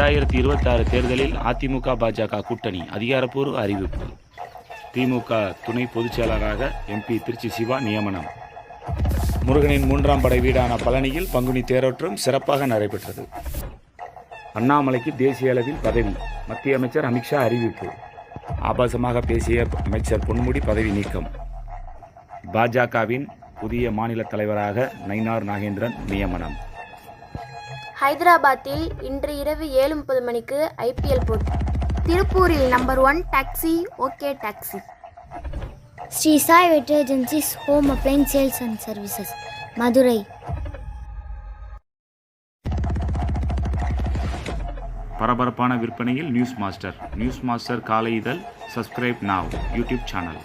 2026 தேர்தலில் அதிமுக பாஜக கூட்டணி அதிகாரப்பூர்வ அறிவிப்பு. திமுக துணை பொதுச் செயலாளராக MP திருச்சி சிவா நியமனம். முருகனின் 3ஆம் படை வீடான பழனியில் பங்குனி தேரோட்டம் சிறப்பாக நடைபெற்றது. அண்ணாமலைக்கு தேசிய அளவில் பதவி. மத்திய அமைச்சர் அமித்ஷா அறிவிப்பு. ஆபாசமாக பேசிய அமைச்சர் பொன்முடி பதவி நீக்கம். பாஜகவின் புதிய மாநில தலைவராக நயினார் நாகேந்திரன் நியமனம். ஹைதராபாத்தில் இன்று இரவு 7:30 மணிக்கு IPL போட்டி. திருப்பூரில் number 1 taxi okay taxi. Shri Sai Vetri agencies home appliances sales and services Madurai. பரபரப்பான விற்பனையில் நியூஸ் மாஸ்டர் காலை இதழ். Subscribe now YouTube channel.